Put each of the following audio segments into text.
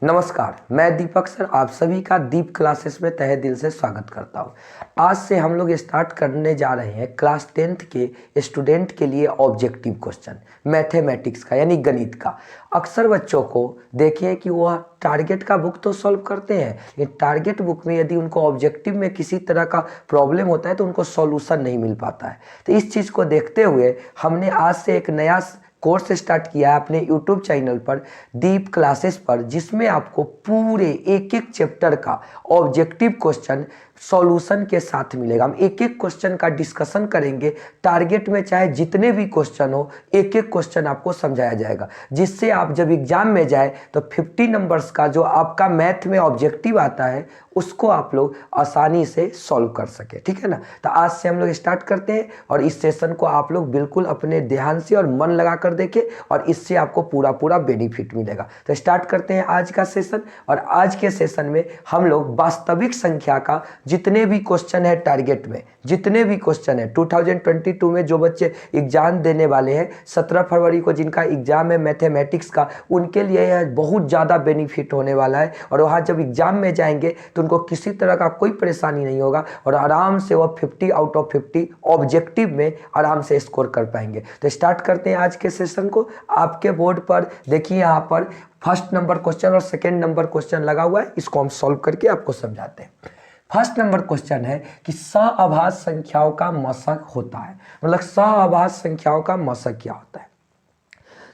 नमस्कार, मैं दीपक सर आप सभी का दीप क्लासेस में तहे दिल से स्वागत करता हूँ। आज से हम लोग स्टार्ट करने जा रहे हैं क्लास 10th के स्टूडेंट के लिए ऑब्जेक्टिव क्वेश्चन मैथमेटिक्स का यानी गणित का। अक्सर बच्चों को देखें कि वह टारगेट का बुक तो सॉल्व करते हैं, ये टारगेट बुक में यदि उनको ऑब्जेक्टिव में किसी तरह का प्रॉब्लम होता है तो उनको सॉल्यूशन नहीं मिल पाता है। तो इस चीज़ को देखते हुए हमने आज से एक नया कोर्स स्टार्ट किया है अपने यूट्यूब चैनल पर दीप क्लासेस पर, जिसमें आपको पूरे एक एक चैप्टर का ऑब्जेक्टिव क्वेश्चन सॉल्यूशन के साथ मिलेगा। हम एक एक क्वेश्चन का डिस्कशन करेंगे, टारगेट में चाहे जितने भी क्वेश्चन हो एक एक क्वेश्चन आपको समझाया जाएगा, जिससे आप जब एग्जाम में जाए तो 50 नंबर्स का जो आपका मैथ में ऑब्जेक्टिव आता है उसको आप लोग आसानी से सॉल्व कर सके। ठीक है ना। तो आज से हम लोग स्टार्ट करते हैं और इस सेशन को आप लोग बिल्कुल अपने ध्यान से और मन लगा कर देखें और इससे आपको पूरा बेनिफिट मिलेगा। तो स्टार्ट करते हैं आज का सेशन। और आज के सेशन में हम लोग वास्तविक संख्या का जितने भी क्वेश्चन है टारगेट में, जितने भी क्वेश्चन है 2022 में जो बच्चे एग्जाम देने वाले हैं 17 फरवरी को जिनका एग्जाम है मैथमेटिक्स का, उनके लिए यह बहुत ज़्यादा बेनिफिट होने वाला है। और वहाँ जब एग्जाम में जाएंगे तो उनको किसी तरह का कोई परेशानी नहीं होगा और आराम से वो 50 आउट ऑफ 50 ऑब्जेक्टिव में आराम से स्कोर कर पाएंगे। तो स्टार्ट करते हैं आज के सेशन को। आपके बोर्ड पर देखिए यहाँ पर फर्स्ट नंबर क्वेश्चन और सेकेंड नंबर क्वेश्चन लगा हुआ है, इसको हम सॉल्व करके आपको समझाते हैं। फर्स्ट नंबर क्वेश्चन है कि सह संख्याओं का मशक होता है, मतलब सह संख्याओं का मशक क्या होता है।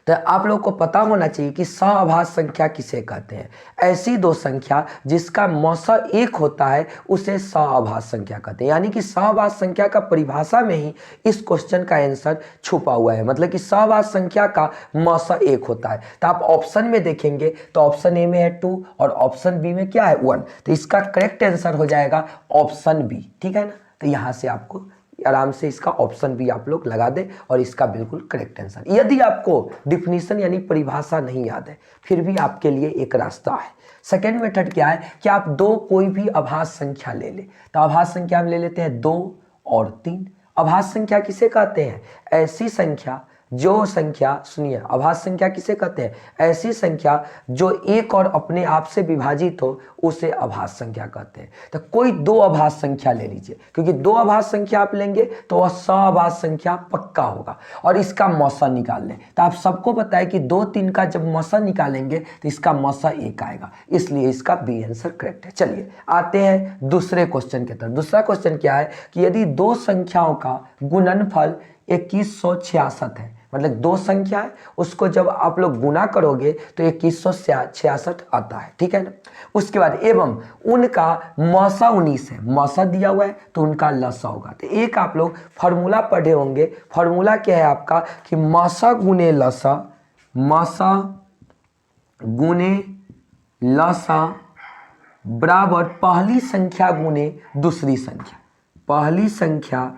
तो आप लोग को पता होना चाहिए कि सह संख्या किसे कहते हैं। ऐसी दो संख्या जिसका मौसा एक होता है उसे सह संख्या कहते हैं। यानी कि सह संख्या का परिभाषा में ही इस क्वेश्चन का आंसर छुपा हुआ है, मतलब कि सह संख्या का मौसा एक होता है। तो आप ऑप्शन में देखेंगे तो ऑप्शन ए में है 2 और ऑप्शन बी में क्या है 1, तो इसका करेक्ट आंसर हो जाएगा ऑप्शन बी। ठीक है ना। तो यहाँ से आपको आराम से इसका ऑप्शन भी आप लोग लगा दें और इसका बिल्कुल करेक्ट आंसर। यदि आपको डिफिनीशन यानी परिभाषा नहीं याद है फिर भी आपके लिए एक रास्ता है। सेकेंड मेथड क्या है कि आप दो कोई भी अभाज्य संख्या ले ले। तो अभाज्य संख्या हम ले लेते हैं 2 और 3। अभाज्य संख्या किसे कहते हैं? ऐसी संख्या जो संख्या, सुनिए, अभाज्य संख्या किसे कहते हैं? ऐसी संख्या जो एक और अपने आप से विभाजित हो उसे अभाज्य संख्या कहते हैं। तो कोई दो अभाज्य संख्या ले लीजिए, क्योंकि दो अभाज्य संख्या आप लेंगे तो वह सअभाज्य संख्या पक्का होगा। और इसका मौसा निकाल लें तो आप सबको पता है कि 2 3 का जब मौसा निकालेंगे तो इसका मौसा 1 आएगा, इसलिए इसका बी आंसर करेक्ट है। चलिए आते हैं दूसरे क्वेश्चन की तरफ। दूसरा क्वेश्चन क्या है कि यदि दो संख्याओं का गुणनफल 2166 है, मतलब दो संख्या है उसको जब आप लोग गुना करोगे तो 2166 आता है। ठीक है ना। उसके बाद एवं उनका मौसा 19 है, मौसा दिया हुआ है तो उनका लसा होगा। तो एक आप लोग फॉर्मूला पढ़े होंगे, फॉर्मूला क्या है आपका कि मौसा गुने लसा, मौसा गुने लसा बराबर पहली संख्या गुने दूसरी संख्या, पहली संख्या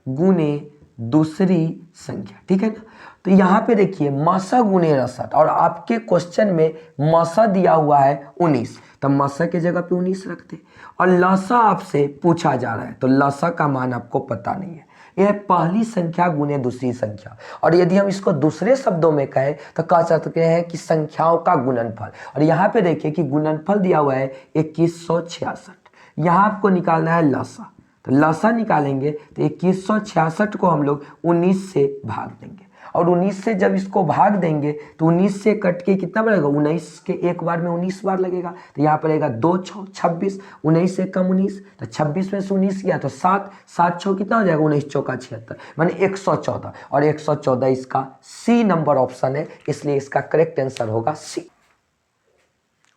गुने दूसरी संख्या। ठीक है ना। तो यहाँ पे देखिए मौसा गुने रसठ और आपके क्वेश्चन में मौसा दिया हुआ है 19, तो मौसा के जगह पे 19 रखते और लसा आपसे पूछा जा रहा है तो लसा का मान आपको पता नहीं है। यह पहली संख्या गुने दूसरी संख्या, और यदि हम इसको दूसरे शब्दों में कहें तो कह सकते हैं कि संख्याओं का गुणनफल। और यहाँ पे देखिए कि गुणनफल दिया हुआ है 2166, यहाँ आपको निकालना है लसा। तो लसा निकालेंगे तो 2166 को हम लोग 19 से भाग देंगे और 19 से जब इसको भाग देंगे तो 19 से कट के कितना बढ़ेगा, 19 के एक बार में 19 बार लगेगा। तो यहाँ पर रहेगा 2 6 26, 19 से कम 19, तो 26 में से 19 गया तो 7, 7 6 कितना हो जाएगा, 19 चौका 76, माने 114। और 114 इसका सी नंबर ऑप्शन है, इसलिए इसका करेक्ट आंसर होगा सी।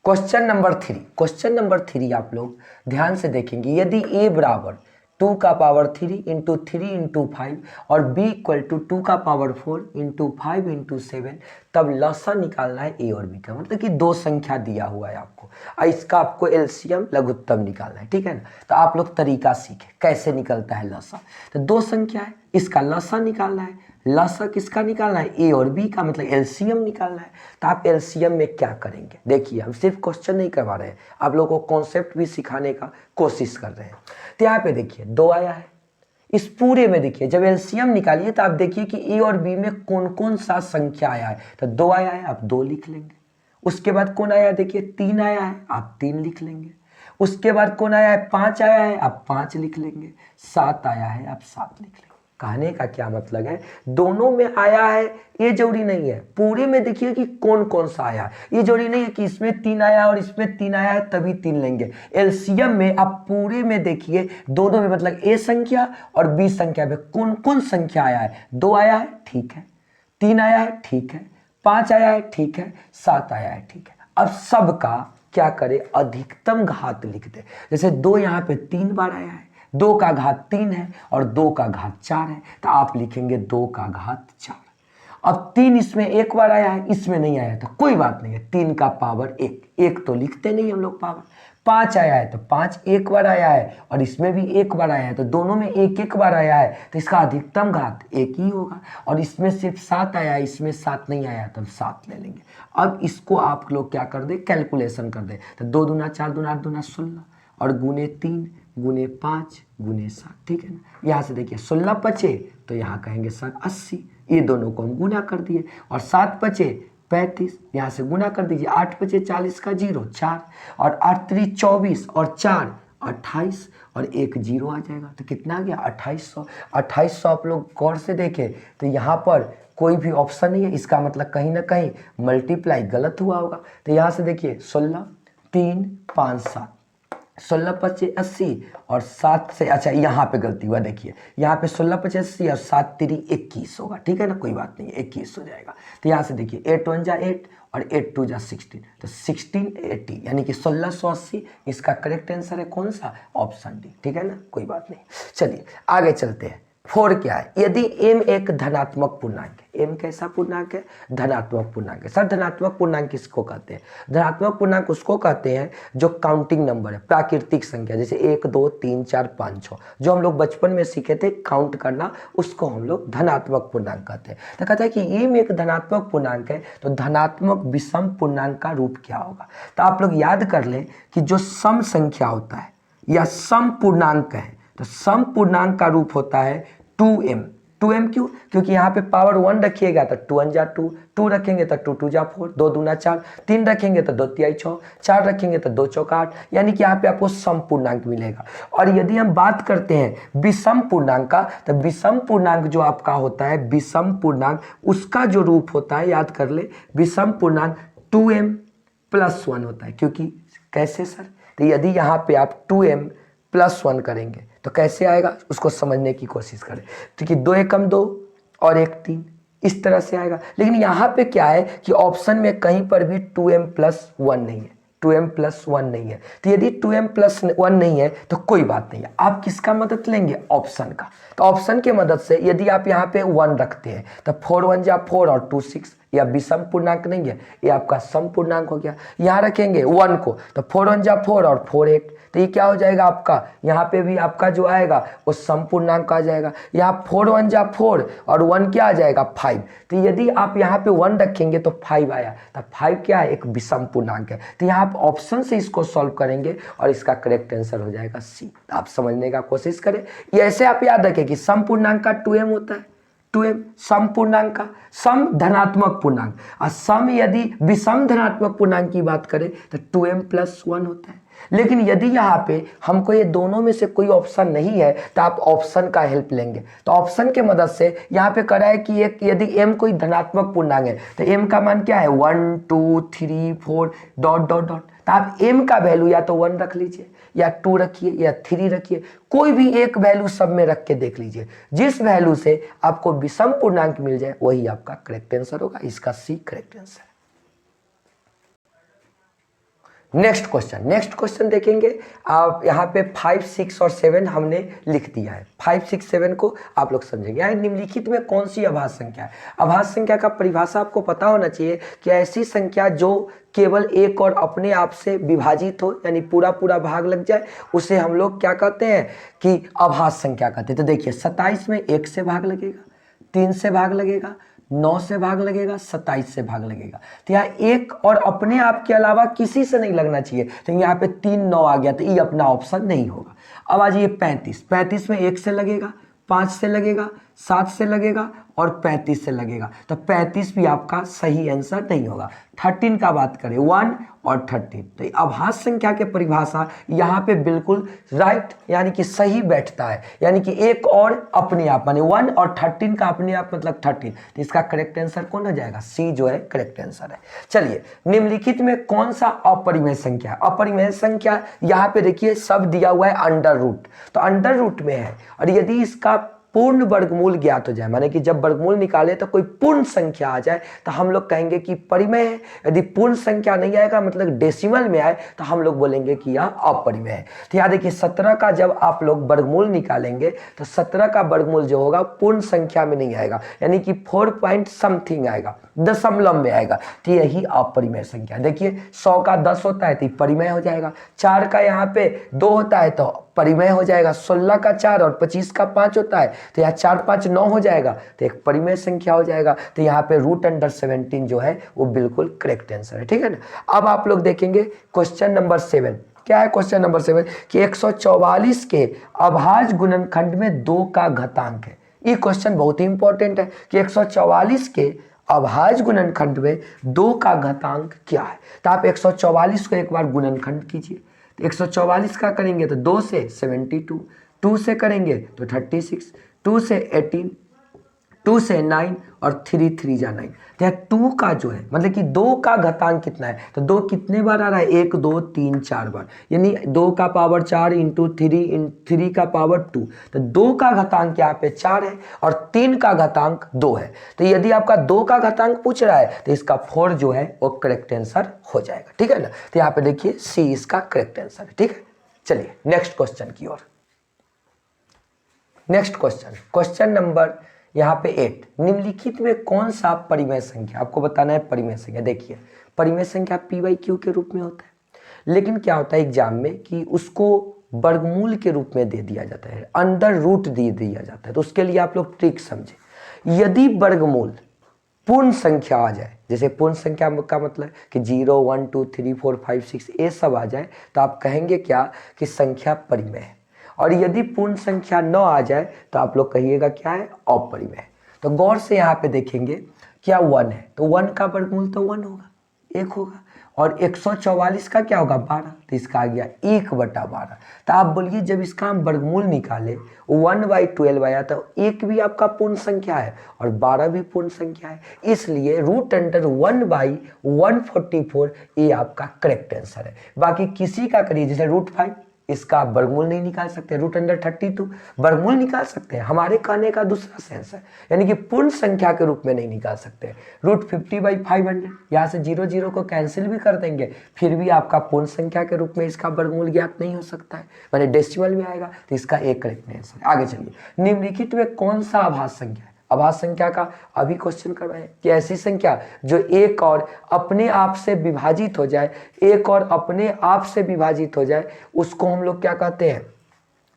क्वेश्चन नंबर 3, क्वेश्चन नंबर 3 आप लोग ध्यान से देखेंगे। यदि a बराबर 2 का पावर 3 इंटू 3 इंटू 5 और b इक्वल टू 2 का पावर 4 इंटू 5 इंटू 7, तब लसा निकालना है a और b का, मतलब कि दो संख्या दिया हुआ है आपको और इसका आपको एलसीएम लघुत्तम निकालना है। ठीक है ना। तो आप लोग तरीका सीखे कैसे निकलता है लसा। तो दो संख्या है, इसका लसा निकालना है। लसा किसका निकालना है? ए और बी का, मतलब एलसीएम निकालना है। तो आप एलसीएम में क्या करेंगे, देखिए हम सिर्फ क्वेश्चन नहीं करवा रहे हैं, आप लोगों को कॉन्सेप्ट भी सिखाने का कोशिश कर रहे हैं। तो यहाँ पे देखिए 2 आया है, इस पूरे में देखिए जब एलसीएम निकालिए तो आप देखिए कि ए और बी में कौन कौन सा संख्या आया है। तो 2 आया है, आप 2 लिख लेंगे उसके बाद कौन आया है, देखिए 3 आया है, आप 3 लिख लेंगे। उसके बाद कौन आया है, 5 आया है, आप 5 लिख लेंगे। 7 आया है, आप 7 लिख लेंगे। कहने का क्या मतलब है, दोनों में आया है ये जरूरी नहीं है, पूरे में देखिए कि कौन कौन सा आया है। ये जरूरी नहीं है कि इसमें 3 आया और इसमें 3 आया है तभी 3 लेंगे। एलसीएम में आप पूरे में देखिए, दोनों में मतलब ए संख्या और बी संख्या में कौन कौन संख्या आया है। 2 आया है, ठीक है। 3 आया है, ठीक है। 5 आया है, ठीक है। 7 आया है, ठीक है। अब सबका क्या करे, अधिकतम घात लिख दे। जैसे 2 यहाँ पे 3 बार आया है, 2 का घात 3 है और 2 का घात 4 है, तो आप लिखेंगे 2 का घात 4। अब 3 इसमें एक बार आया है, इसमें नहीं आया, तो कोई बात नहीं है, 3 का पावर 1, 1 तो लिखते नहीं हम लोग पावर। 5 आया है तो 5 एक बार आया है और इसमें भी एक बार आया है, तो दोनों में एक एक बार आया है, तो इसका अधिकतम घात 1 ही होगा। और इसमें सिर्फ 7 आया है, इसमें 7 नहीं आया, तो हम 7 ले लेंगे। अब इसको आप लोग क्या कर दे, कैलकुलेशन कर दे, तो 2 दूना 4 दूना 8 दूना 16 और गुने 3 गुने 5 गुने 7, ठीक है ना। यहाँ से देखिए 16 बचे तो यहाँ कहेंगे सर 80, ये दोनों को हम गुना कर दिए। और 7 बचे 35, यहाँ से गुना कर दीजिए। 8 बचे 40 का 0 4 और 8 3 24 और 4 28 और 1 0 आ जाएगा, तो कितना आ गया 2800। 2800 आप लोग गौर से देखें तो यहाँ पर कोई भी ऑप्शन नहीं है, इसका मतलब कहीं ना कहीं मल्टीप्लाई गलत हुआ होगा। तो यहाँ से देखिए 16 3 5 7, 16 पचे 80 और 7 से, अच्छा यहाँ पे गलती हुआ, देखिए यहाँ पे 16 पचे 80 और 7 3 21 होगा, ठीक है ना, कोई बात नहीं, 21 हो जाएगा। तो यहाँ से देखिए 8 1 जा 8 और 8 2 जा 16, तो 1680 यानी कि 1680 इसका करेक्ट आंसर है कौन सा, ऑप्शन डी, ठीक है ना, कोई बात नहीं। चलिए आगे चलते हैं। 4 क्या है, यदि m एक धनात्मक पूर्णांक है। m कैसा पूर्णांक है, धनात्मक पूर्णांक है। सर धनात्मक पूर्णांक किसको कहते हैं, धनात्मक पूर्णांक उसको कहते हैं जो काउंटिंग नंबर है, प्राकृतिक संख्या, जैसे 1 2 3 4 5 6 जो हम लोग बचपन में सीखे थे काउंट करना, उसको हम लोग धनात्मक पूर्णांक कहते हैं। तो कहता है कि m एक धनात्मक पूर्णांक है, तो धनात्मक विषम पूर्णांक का रूप क्या होगा। तो आप लोग याद कर लें कि जो सम संख्या होता है या सम पूर्णांक है, तो सम पूर्णांक का रूप होता है 2m। 2m क्यों, क्योंकि यहाँ पे पावर 1 रखिएगा तो 2 1 जा 2, 2 रखेंगे तो 2 2 जा 4, 2 दूना 4, 3 रखेंगे तो 2 3 6, 4 रखेंगे तो 2 4 8, यानी कि यहाँ पे आपको सम पूर्णांक मिलेगा। और यदि हम बात करते हैं विषम पूर्णांक का, तो विषम पूर्णांक जो आपका होता है, विषम पूर्णांक उसका जो रूप होता है, याद कर ले, विषम पूर्णांक 2m + 1 होता है। क्योंकि कैसे सर, तो यदि यहाँ पे आप 2m + 1 करेंगे तो कैसे आएगा, उसको समझने की कोशिश करें। तो कि 2 एकम 2 और 1 3, इस तरह से आएगा। लेकिन यहाँ पे क्या है कि ऑप्शन में कहीं पर भी 2m + 1 नहीं है, 2m + 1 नहीं है। तो यदि 2m + 1 नहीं है तो कोई बात नहीं है, आप किसका मदद लेंगे, ऑप्शन का। तो ऑप्शन के मदद से यदि आप यहाँ पे 1 रखते हैं तो 4 1 जा 4 और 2 6, या विषम पूर्णांक नहीं है, ये आपका सम पूर्णांक हो गया। यहाँ रखेंगे 1 को तो 4 1 जा 4 और 4 8, तो ये क्या हो जाएगा आपका, यहाँ पे भी आपका जो आएगा वो सम पूर्णांक आ जाएगा। यहाँ 4 1 जा 4 और 1 क्या आ जाएगा 5, तो यदि आप यहाँ पे 1 रखेंगे तो 5 आया, तो 5 क्या है, एक विषम पूर्णांक है। तो यहाँ आप ऑप्शन से इसको सॉल्व करेंगे और इसका करेक्ट आंसर हो जाएगा सी। आप समझने का कोशिश करें। ये ऐसे आप याद रखें कि सम पूर्णांक का 2m होता है, 2m सम पूर्णांक का, सम धनात्मक पूर्णांक, और सम यदि विषम धनात्मक पूर्णांक की बात करें तो 2m + 1 होता है। लेकिन यदि यहाँ पे हमको ये दोनों में से कोई ऑप्शन नहीं है तो आप ऑप्शन का हेल्प लेंगे। तो ऑप्शन के मदद से यहाँ पे करा है कि एक यदि m कोई धनात्मक पूर्णांक है तो m का मान क्या है 1 2 3 4 ... तो आप m का वैल्यू या तो 1 रख लीजिए या 2 रखिए या 3 रखिए, कोई भी एक वैल्यू सब में रख के देख लीजिए। जिस वैल्यू से आपको विषम पूर्णांक मिल जाए वही आपका करेक्ट आंसर होगा। इसका C correct answer. Next question देखेंगे आप। यहाँ पे 5 6 और 7 हमने लिख दिया है। 5 6 7 को आप लोग समझेंगे। यहाँ निम्नलिखित में कौन सी अभाज्य संख्या है। अभाज्य संख्या का परिभाषा आपको पता होना चाहिए कि ऐसी संख्या जो केवल एक और अपने आप से विभाजित हो, यानी पूरा भाग लग जाए, उसे हम लोग क्या कहते हैं कि अभाज्य संख्या कहते हैं। तो देखिए 27 में 1 से भाग लगेगा, 3 से भाग लगेगा, 9 से भाग लगेगा, 27 से भाग लगेगा। तो यहाँ एक और अपने आप के अलावा किसी से नहीं लगना चाहिए, तो यहाँ पे 3 9 आ गया, तो ये अपना ऑप्शन नहीं होगा। अब आ जाइए 35 में 1 से लगेगा, 5 से लगेगा, 7 से लगेगा और 35 से लगेगा, तो 35 भी आपका सही आंसर नहीं होगा। 13 का बात करें 1 और 13, तो आभास संख्या के परिभाषा यहाँ पे बिल्कुल राइट यानी कि सही बैठता है, यानी कि एक और अपने आप, माने 1 और 13 का अपने आप मतलब 13, तो इसका करेक्ट आंसर कौन हो जाएगा? सी जो है करेक्ट आंसर है। चलिए, निम्नलिखित में कौन सा अपरिमेय संख्या है? अपरिमेय संख्या यहाँ पे देखिए सब दिया हुआ है अंडर रूट, तो अंडर रूट में है, और यदि इसका पूर्ण वर्गमूल ज्ञात हो जाए, माने कि जब वर्गमूल निकाले तो कोई पूर्ण संख्या आ जाए तो हम लोग कहेंगे कि परिमेय है। यदि पूर्ण संख्या नहीं आएगा मतलब डेसिमल में आए तो हम लोग बोलेंगे कि यह अपरिमेय है। तो यहाँ देखिए 17 का जब आप लोग वर्गमूल निकालेंगे तो 17 का वर्गमूल जो होगा पूर्ण संख्या में नहीं आएगा, यानी कि 4 पॉइंट समथिंग आएगा, दशमलव में आएगा, तो यही अपरिमेय संख्या। देखिए 100 का 10 होता है तो परिमेय हो जाएगा, 4 का यहाँ पे 2 होता है तो परिमेय हो जाएगा, 16 का 4 और 25 का 5 होता है तो यहाँ 4 5 9 हो जाएगा, तो एक परिमेय संख्या हो जाएगा। तो यहाँ पे √17 जो है वो बिल्कुल करेक्ट आंसर है, ठीक है ना। अब आप लोग देखेंगे क्वेश्चन नंबर 7, क्या है क्वेश्चन नंबर 7 कि 144 के अभाज्य गुणनखंड में 2 का घातांक है। ये क्वेश्चन बहुत ही इंपॉर्टेंट है कि 144 के अभाज्य गुणनखंड में 2 का घातांक क्या है। तो आप 144 को एक बार गुणनखंड कीजिए, तो 144 का करेंगे तो 2 से 72, 2 से करेंगे तो 36, 2 से 18, 2 से 9 और 3 3 जा 9, तो 2 का जो है मतलब कि 2 का घातांक कितना है, तो 2 कितने बार आ रहा है? 1 2 3 4 बार, यानी 2 का पावर 4 इंटू 3 का पावर 2, तो 2 का घातांक यहाँ पे 4 है और 3 का घातांक 2 है। तो यदि आपका 2 का घातांक पूछ रहा है तो इसका 4 जो है वो करेक्ट आंसर हो जाएगा, ठीक है ना। तो यहाँ पे देखिए सी इसका करेक्ट आंसर है, ठीक है। चलिए नेक्स्ट क्वेश्चन की ओर। नेक्स्ट क्वेश्चन, क्वेश्चन नंबर यहाँ पे 8, निम्नलिखित में कौन सा परिमेय संख्या, आपको बताना है परिमेय संख्या। देखिए परिमेय संख्या p/q के रूप में होता है, लेकिन क्या होता है एग्जाम में कि उसको वर्गमूल के रूप में दे दिया जाता है, अंडर रूट दे दिया जाता है। तो उसके लिए आप लोग ट्रिक समझे। यदि वर्गमूल पूर्ण संख्या आ जाए, जैसे पूर्ण संख्या का मतलब कि 0 1 2 3 4 5 6 ये सब आ जाए, तो आप कहेंगे क्या कि संख्या परिमेय है। और यदि पूर्ण संख्या न आ जाए तो आप लोग कहिएगा क्या है? अपरिमेय। तो गौर से यहाँ पे देखेंगे क्या 1 है, तो 1 का वर्गमूल तो 1 होगा, 1 होगा, और 144 का क्या होगा? 12, तो इसका आ गया 1/12। तो आप बोलिए जब इसका हम वर्गमूल निकाले 1/12 आया, तो 1 भी आपका पूर्ण संख्या है और 12 भी पूर्ण संख्या है, इसलिए √1/144 ये आपका करेक्ट आंसर है। बाकी किसी का करिए, जैसे √5 इसका वर्गमूल नहीं निकाल सकते, √32 वर्गमूल निकाल सकते हैं, हमारे कहने का दूसरा सेंस है, यानी कि पूर्ण संख्या के रूप में नहीं निकाल सकते। √50/500 यहाँ से 0 0 को कैंसिल भी कर देंगे, फिर भी आपका पूर्ण संख्या के रूप में इसका वर्गमूल ज्ञात नहीं हो सकता है, माने डेसिमल में आएगा, तो इसका एक करेक्ट आंसर है। आगे चलिए, निम्नलिखित में कौन सा आभाज्य संख्या है? आभाज्य संख्या का अभी क्वेश्चन करवाए कि ऐसी संख्या जो एक और अपने आप से विभाजित हो जाए, एक और अपने आप से विभाजित हो जाए, उसको हम लोग क्या कहते हैं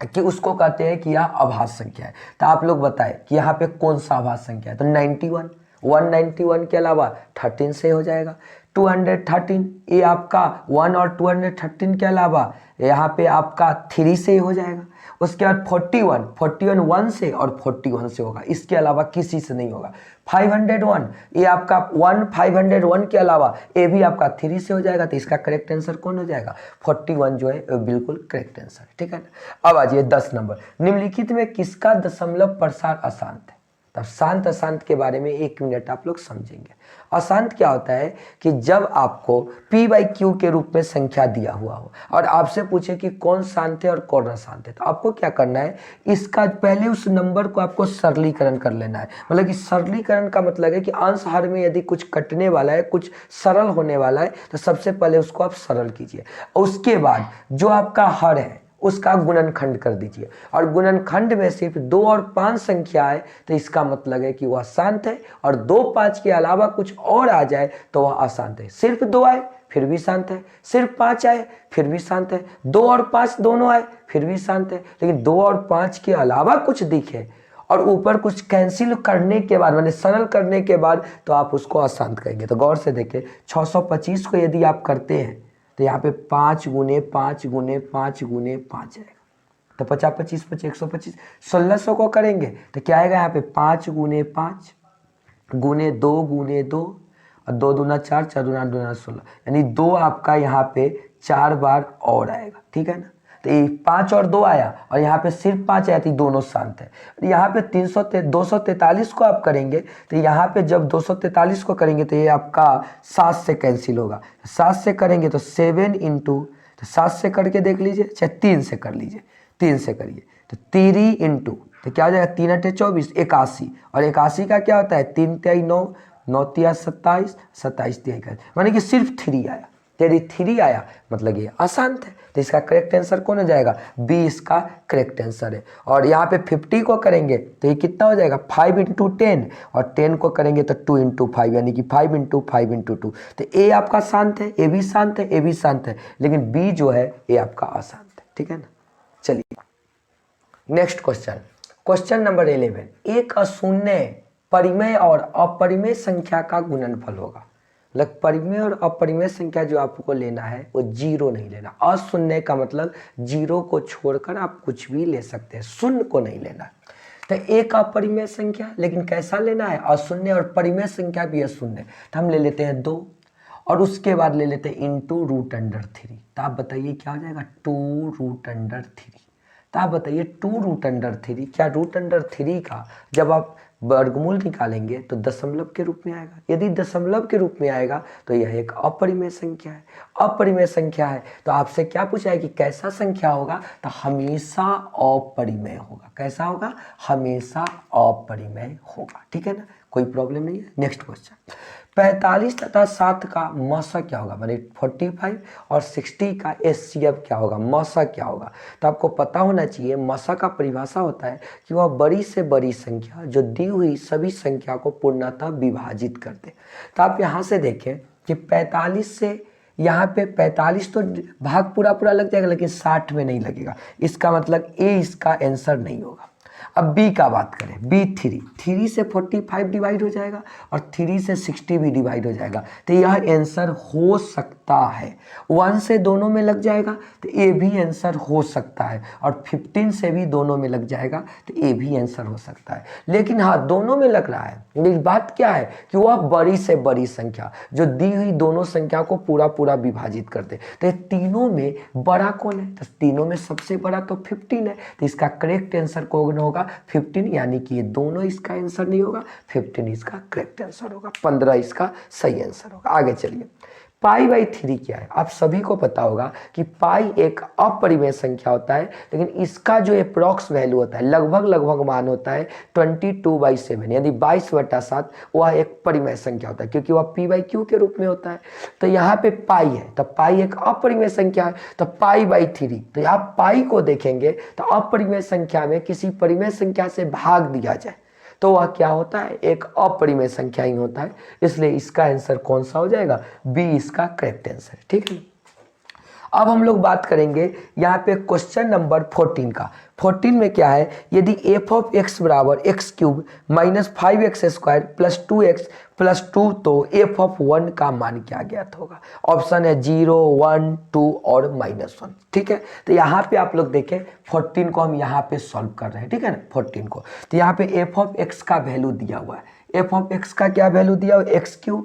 कि उसको कहते हैं कि यह आभाज्य संख्या है। तो आप लोग बताएं कि यहाँ पे कौन सा आभाज्य संख्या है? तो 91, 191 के अलावा 13 से हो जाएगा, 213 ये आपका 1 और 213 के अलावा यहाँ पे आपका 3 से हो जाएगा। उसके बाद 41 1 से और 41 से होगा, इसके अलावा किसी से नहीं होगा। 501 ये आपका 501 के अलावा ये भी आपका 3 से हो जाएगा, तो इसका करेक्ट आंसर कौन हो जाएगा? 41 जो है बिल्कुल करेक्ट आंसर है, ठीक है ना। अब आ जाइए 10 नंबर, निम्नलिखित में किसका दशमलव प्रसार अशांत है? तब शांत अशांत के बारे में 1 मिनट आप लोग समझेंगे। अशांत क्या होता है कि जब आपको p/q के रूप में संख्या दिया हुआ हो और आपसे पूछे कि कौन शांत है और कौन अशांत है, तो आपको क्या करना है, इसका पहले उस नंबर को आपको सरलीकरण कर लेना है। मतलब कि सरलीकरण का मतलब है कि अंश हर में यदि कुछ कटने वाला है, कुछ सरल होने वाला है, तो सबसे पहले उसको आप सरल कीजिए, उसके बाद जो आपका हर है उसका गुणनखंड कर दीजिए, और गुणनखंड में सिर्फ 2 और 5 संख्या है, तो इसका मतलब है कि वह शांत है, और 2 5 के अलावा कुछ और आ जाए तो वह अशांत है। सिर्फ 2 आए फिर भी शांत है, सिर्फ 5 आए फिर भी शांत है, 2 और 5 दोनों आए फिर भी शांत है, लेकिन 2 और 5 के अलावा कुछ दिखे और ऊपर कुछ कैंसिल करने के बाद, माने सरल करने के बाद, तो आप उसको अशांत कहेंगे। तो गौर से देखें, 625 को यदि आप करते हैं तो यहाँ पे 5 गुने 5 गुने 5 गुने 5 आएगा, तो 50 25 25 125, 1600 को करेंगे तो क्या आएगा? यहाँ पे 5 गुने 5 गुने 2 गुने 2 और 2 दूना 4, 4 दूना 16, यानी 2 आपका यहाँ पे 4 बार और आएगा, ठीक है ना। तो ये 5 और 2 आया और यहाँ पे सिर्फ 5 आया, तो दोनों शांत है। यहाँ पे 243 को आप करेंगे तो यहाँ पे जब 243 को करेंगे तो ये आपका 7 से कैंसिल होगा। 7 से करेंगे तो 7 इंटू, तो 7 से करके देख लीजिए, चाहे 3 से कर लीजिए, 3 से करिए तो 3 इंटू, तो क्या हो जाएगा 3 × 24 81, और 81 का क्या होता है 3 × 9, 9 × 27, 27 × 21, माने कि सिर्फ 3 आया। यदि 3 आया मतलब ये अशांत है, तो इसका करेक्ट आंसर कौन हो जाएगा, बी इसका करेक्ट आंसर है। और यहाँ पे 50 को करेंगे तो ये कितना हो जाएगा 5 × 10, और 10 को करेंगे तो 2 × 5, यानी कि 5 × 5 × 2। तो ए आपका शांत है, ए भी शांत है, ए भी शांत है, लेकिन बी जो है ये आपका अशांत है, ठीक है ना। चलिए नेक्स्ट क्वेश्चन, क्वेश्चन नंबर 11, एक अशून्य परिमेय और अपरिमेय संख्या का गुणनफल होगा। मतलब परिमेय और अपरिमेय संख्या जो आपको लेना है वो 0 नहीं लेना। अशून्य का मतलब 0 को छोड़कर आप कुछ भी ले सकते हैं, शून्य को नहीं लेना। तो एक अपरिमेय संख्या, लेकिन कैसा लेना है, अशून्य, और परिमेय संख्या भी अशून्य, तो हम ले लेते हैं 2, और उसके बाद ले लेते हैं इंटू √3। तो आप बताइए क्या हो जाएगा 2√3। तो आप बताइए 2√3, क्या √3 का जब आप वर्गमूल निकालेंगे तो दशमलव के रूप में आएगा। यदि दशमलव के रूप में आएगा तो यह एक अपरिमेय संख्या है। अपरिमेय संख्या है तो आपसे क्या पूछा है कि कैसा संख्या होगा, तो हमेशा अपरिमेय होगा। कैसा होगा, हमेशा अपरिमेय होगा, ठीक है ना, कोई प्रॉब्लम नहीं है। नेक्स्ट क्वेश्चन, 45 तथा 7 का मसा क्या होगा, माने 45 और 60 का HCF क्या होगा, मसा क्या होगा। तो आपको पता होना चाहिए मसा का परिभाषा होता है कि वह बड़ी से बड़ी संख्या जो दी हुई सभी संख्या को पूर्णतः विभाजित कर दे। तो आप यहाँ से देखें कि 45 से यहाँ पे 45 तो भाग पूरा पूरा लग जाएगा, लेकिन 60 में नहीं लगेगा। इसका मतलब ए इसका आंसर नहीं होगा। अब बी का बात करें, बी 3 से 45 डिवाइड हो जाएगा और 3 से 60 भी डिवाइड हो जाएगा, तो यह आंसर हो सकता है। 1 से दोनों में लग जाएगा तो ए भी आंसर हो सकता है, और 15 से भी दोनों में लग जाएगा तो ए भी आंसर हो सकता है। लेकिन हाँ, दोनों में लग रहा है, लेकिन बात क्या है कि वह बड़ी से बड़ी संख्या जो दी हुई दोनों संख्या को पूरा पूरा विभाजित करते, तो ये तीनों में बड़ा कौन है, तो तीनों में सबसे बड़ा तो 15 है। तो इसका करेक्ट आंसर कौन होगा, 15, यानी कि ये दोनों इसका आंसर नहीं होगा, 15 इसका करेक्ट आंसर होगा, 15 इसका सही आंसर होगा। आगे चलिए, π/3 क्या है, आप सभी को पता होगा कि पाई एक अपरिमेय संख्या होता है, लेकिन इसका जो अप्रॉक्स वैल्यू होता है, लगभग मान होता है 22/7, यानी 22/7 वह एक परिमेय संख्या होता है, क्योंकि वह p/q के रूप में होता है। तो यहाँ पे पाई है, तो पाई एक अपरिमेय संख्या है, तो π/3, तो आप पाई को देखेंगे तो अपरिमेय संख्या में किसी परिमेय संख्या से भाग दिया जाए तो वह क्या होता है, एक अपरिमेय संख्या ही होता है। इसलिए इसका आंसर कौन सा हो जाएगा, बी इसका करेक्ट आंसर, ठीक है। अब हम लोग बात करेंगे यहाँ पे क्वेश्चन नंबर 14 का। 14 में क्या है, यदि f ऑफ x बराबर x³ minus 5x² plus 2x plus 2, तो f ऑफ 1 का मान क्या ज्ञात होगा। ऑप्शन है 0, 1, 2 और -1, ठीक है। तो यहाँ पे आप लोग देखें 14 को हम यहाँ पे सॉल्व कर रहे हैं, ठीक है ना, 14 को। तो यहाँ पे f ऑफ x का वैल्यू दिया हुआ है, f ऑफ x का क्या वैल्यू दिया हुआ है, x³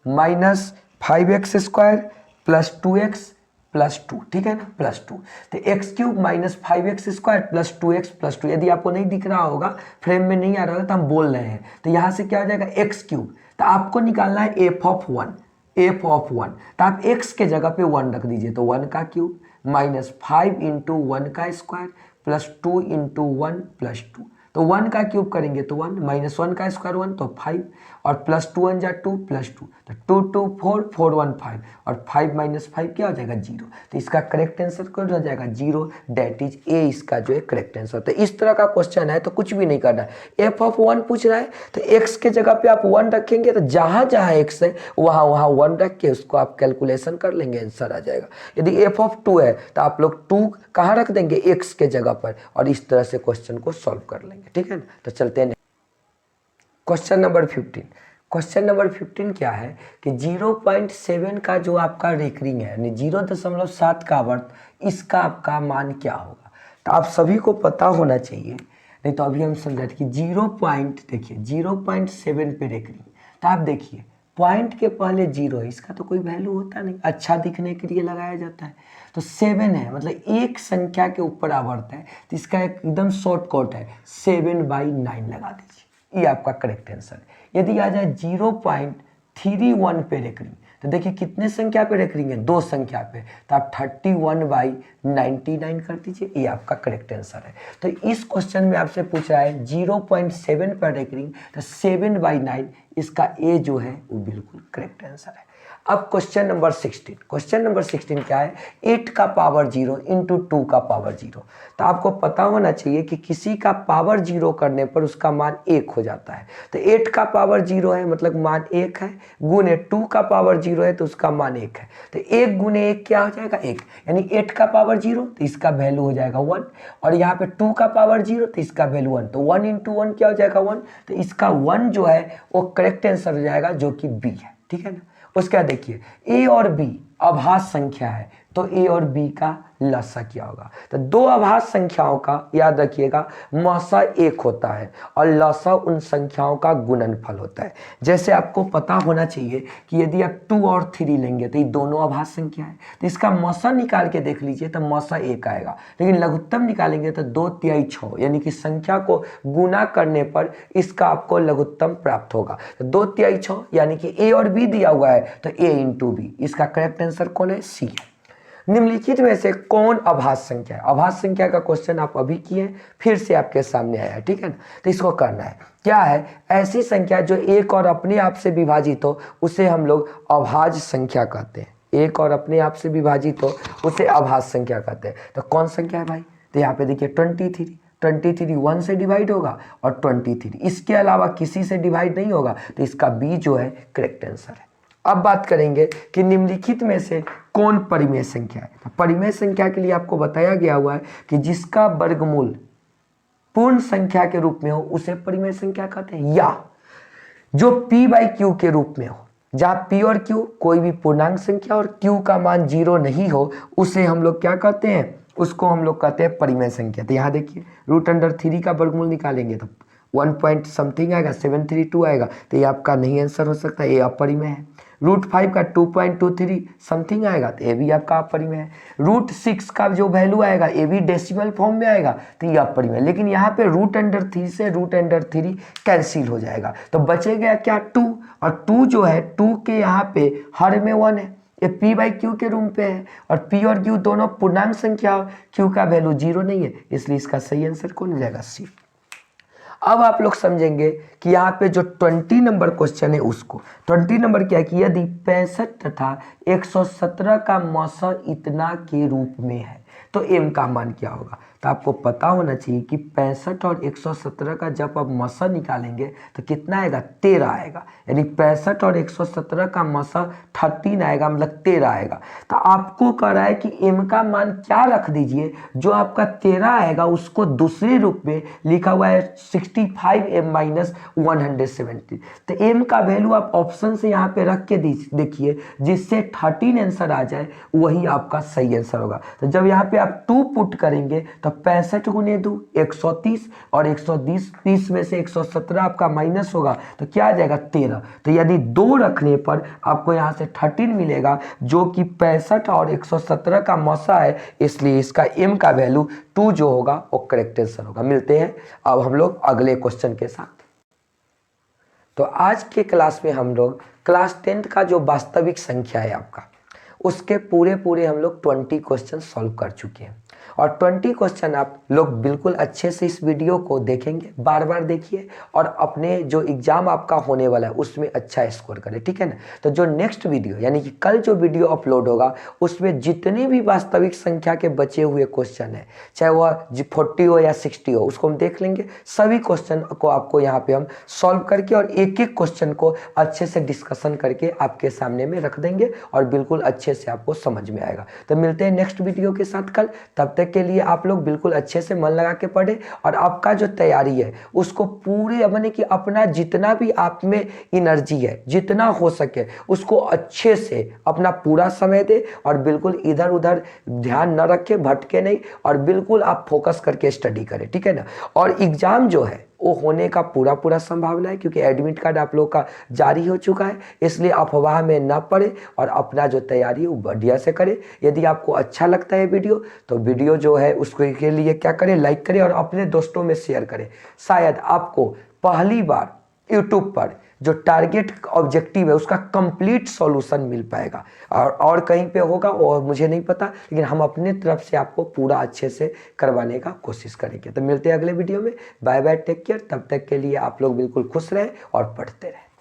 minus 5x² plus 2x plus 2, ठीक है ना, प्लस 2। तो x³ minus 5x² plus 2x plus 2, यदि आपको नहीं दिख रहा होगा, फ्रेम में नहीं आ रहा होगा, तो हम बोल रहे हैं। तो यहाँ से क्या हो जाएगा x³, तो आपको निकालना है f ऑफ 1, f ऑफ 1, तो आप x के जगह पे 1 रख दीजिए, तो 1 का क्यूब माइनस 5 × 1 का स्क्वायर प्लस 2 × 1 प्लस 2, तो 1 का क्यूब करेंगे तो 1, माइनस 1 का स्क्वायर 1 तो 5, और प्लस 2 1 जा 2 प्लस 2, तो 2 2 4 4 1 5, और 5 माइनस 5 क्या हो जाएगा 0। तो इसका करेक्ट आंसर कौन हो जाएगा 0, दैट इज ए इसका जो है करेक्ट आंसर। तो इस तरह का क्वेश्चन है तो कुछ भी नहीं करना है। f ऑफ 1 पूछ रहा है तो x के जगह पे आप 1 रखेंगे, तो जहां जहां x है वहां वहां 1 रख के उसको आप कैलकुलेशन कर लेंगे, आंसर आ जाएगा। यदि f ऑफ 2 है तो आप लोग 2 कहाँ रख देंगे, x के जगह पर, और इस तरह से क्वेश्चन को सॉल्व कर लेंगे, ठीक है ना। तो चलते हैं क्वेश्चन नंबर 15। क्वेश्चन नंबर 15 क्या है कि 0.7 का जो आपका रेकरिंग है, यानी 0.7 का वर्त, इसका आपका मान क्या होगा। तो आप सभी को पता होना चाहिए, नहीं तो अभी हम समझाते कि देखिए 0.7 पे रेकरिंग। तो आप देखिए पॉइंट के पहले 0 है, इसका तो कोई वैल्यू होता नहीं, अच्छा दिखने के लिए लगाया जाता है। तो 7 है, मतलब एक संख्या के ऊपर आवर्त है, तो इसका एकदम शॉर्टकट है 7/9 लगा दीजिए, ये आपका करेक्ट आंसर है। यदि आ जाए 0.31 पे रेकरिंग, तो देखिए कितने संख्या पे रेकरिंग है, 2 संख्या पे, तो आप 31/99 कर दीजिए, ये आपका करेक्ट आंसर है। तो इस क्वेश्चन में आपसे पूछ रहा है 0.7 पर रेकरिंग, तो 7/9 इसका ए जो है वो बिल्कुल करेक्ट आंसर है। अब क्वेश्चन नंबर 16 क्या है, 8 का पावर 0 इंटू 2 का पावर 0। तो आपको पता होना चाहिए कि किसी का पावर 0 करने पर उसका मान 1 हो जाता है। तो 8 का पावर 0 है मतलब मान 1 है, गुने 2 का पावर 0 है तो उसका मान 1 है। तो 1 गुने 1 क्या हो जाएगा 1, यानी 8 का पावर 0 तो इसका वैल्यू हो जाएगा 1, और यहाँ पे 2 का पावर 0 तो इसका वैल्यू 1, तो 1 इंटू 1 क्या हो जाएगा 1, तो इसका 1 जो है वो करेक्ट आंसर हो जाएगा जो कि बी है, ठीक है ना। उसके बाद देखिए ए और बी अभाज्य संख्या है, तो ए और बी का लसा क्या होगा, तो दो अभाज्य संख्याओं का याद रखिएगा मौसा 1 होता है और लसा उन संख्याओं का गुणनफल होता है। जैसे आपको पता होना चाहिए कि यदि आप 2 और 3 लेंगे तो ये दोनों अभाज्य संख्या है, तो इसका मौसा निकाल के देख लीजिए तो मौसा 1 आएगा, लेकिन लघुत्तम निकालेंगे तो 2 तिहाई 6, यानी कि संख्या को गुना करने पर इसका आपको लघुत्तम प्राप्त होगा। तो 2 तिहाई 6 यानी कि ए और बी दिया हुआ है, तो ए इंटू बी, इसका करेक्ट आंसर कौन है, सी है। निम्नलिखित में से कौन अभाज्य संख्या है, अभाज्य संख्या का क्वेश्चन आप अभी किए, फिर से आपके सामने आया है, ठीक है ना। तो इसको करना है क्या है, ऐसी संख्या जो एक और अपने आप से विभाजित हो उसे हम लोग अभाज्य संख्या कहते हैं, एक और अपने आप से विभाजित हो उसे अभाज्य संख्या कहते हैं। तो कौन संख्या है भाई, तो यहाँ पे देखिए 23 1 से डिवाइड होगा और 23 इसके अलावा किसी से डिवाइड नहीं होगा, तो इसका बी जो है करेक्ट आंसर है। अब बात करेंगे कि निम्नलिखित में से कौन परिमेय संख्या है। तो परिमेय संख्या के लिए आपको बताया गया हुआ है कि जिसका वर्गमूल पूर्ण संख्या के रूप में हो उसे परिमेय संख्या कहते हैं, या जो p/q के रूप में हो, जहाँ p और q कोई भी पूर्णांक संख्या और q का मान 0 नहीं हो उसे हम लोग क्या कहते हैं, उसको हम लोग कहते हैं परिमेय संख्या। तो यहाँ देखिए √3 का वर्गमूल निकालेंगे तो 1 पॉइंट समथिंग आएगा, 732 आएगा, तो ये आपका नहीं आंसर हो सकता, ये अपरिमेय है। √5 का 2.23 समथिंग आएगा, तो ये भी आपका अपरिमेय है। √6 का जो वैल्यू आएगा ये भी डेसिमल फॉर्म में आएगा, तो ये अपरिमेय। लेकिन यहाँ पे √3 से √3 कैंसिल हो जाएगा, तो बचेगा क्या 2, और 2 जो है 2 के यहाँ पे हर में 1 है, ये p/q के रूप पे है, और p और q दोनों पूर्णांक संख्या, q का वैल्यू 0 नहीं है, इसलिए इसका सही आंसर कौन हो जाएगा, सी। अब आप लोग समझेंगे कि यहाँ पे जो 20 नंबर क्वेश्चन है उसको 20 नंबर क्या है कि यदि 65 तथा 117 का मौसा इतना के रूप में है तो m का मान क्या होगा। तो आपको पता होना चाहिए कि 65 और 117 का जब आप मौसा निकालेंगे तो कितना आएगा, 13 आएगा, यानी 65 और 117 का मौसा 13 आएगा, मतलब 13 आएगा। तो आपको कह रहा है कि m का मान क्या रख दीजिए, जो आपका 13 आएगा उसको दूसरे रूप में लिखा हुआ है 65m-170। तो m का वैल्यू आप ऑप्शन से यहाँ पे रख के देखिए, जिससे 13 आंसर आ जाए वही आपका सही आंसर होगा। तो जब यहाँ पे आप 2 पुट करेंगे तो 65 गुने 2 130, और 130 में से 117 आपका माइनस होगा तो क्या आ जाएगा 13। तो यदि 2 रखने पर आपको यहाँ से 13 मिलेगा, जो कि 65 और 117 का मौसा है, इसलिए इसका m का वैल्यू 2 जो होगा वो करेक्ट आंसर होगा। मिलते हैं अब हम लोग अगले क्वेश्चन के साथ। तो आज के क्लास में हम लोग क्लास 10th का जो वास्तविक संख्या है आपका, उसके पूरे हम लोग 20 क्वेश्चन सॉल्व कर चुके हैं, और 20 क्वेश्चन आप लोग बिल्कुल अच्छे से इस वीडियो को देखेंगे, बार बार देखिए, और अपने जो एग्ज़ाम आपका होने वाला है उसमें अच्छा स्कोर करें, ठीक है ना। तो जो नेक्स्ट वीडियो यानी कि कल जो वीडियो अपलोड होगा उसमें जितने भी वास्तविक संख्या के बचे हुए क्वेश्चन हैं, चाहे वह 40 हो या 60 हो, उसको हम देख लेंगे। सभी क्वेश्चन को आपको यहाँ पे हम सॉल्व करके और एक एक क्वेश्चन को अच्छे से डिस्कशन करके आपके सामने में रख देंगे, और बिल्कुल अच्छे से आपको समझ में आएगा। तो मिलते हैं नेक्स्ट वीडियो के साथ कल, तब तक के लिए आप लोग बिल्कुल अच्छे से मन लगा के पढ़े, और आपका जो तैयारी है उसको पूरे माने कि अपना जितना भी आप में एनर्जी है, जितना हो सके उसको अच्छे से अपना पूरा समय दे, और बिल्कुल इधर उधर ध्यान न रखे, भटके नहीं, और बिल्कुल आप फोकस करके स्टडी करें, ठीक है ना। और एग्जाम जो है वो होने का पूरा पूरा संभावना है, क्योंकि एडमिट कार्ड आप लोग का जारी हो चुका है। इसलिए अफवाह में ना पड़े और अपना जो तैयारी है वो बढ़िया से करें। यदि आपको अच्छा लगता है वीडियो, तो वीडियो जो है उसके के लिए क्या करें, लाइक करें और अपने दोस्तों में शेयर करें। शायद आपको पहली बार यूट्यूब पर जो टारगेट ऑब्जेक्टिव है उसका कंप्लीट सॉल्यूशन मिल पाएगा, और कहीं पे होगा और मुझे नहीं पता, लेकिन हम अपने तरफ से आपको पूरा अच्छे से करवाने का कोशिश करेंगे। तो मिलते हैं अगले वीडियो में। Bye bye, take care. तब तक के लिए आप लोग बिल्कुल खुश रहें और पढ़ते रहें।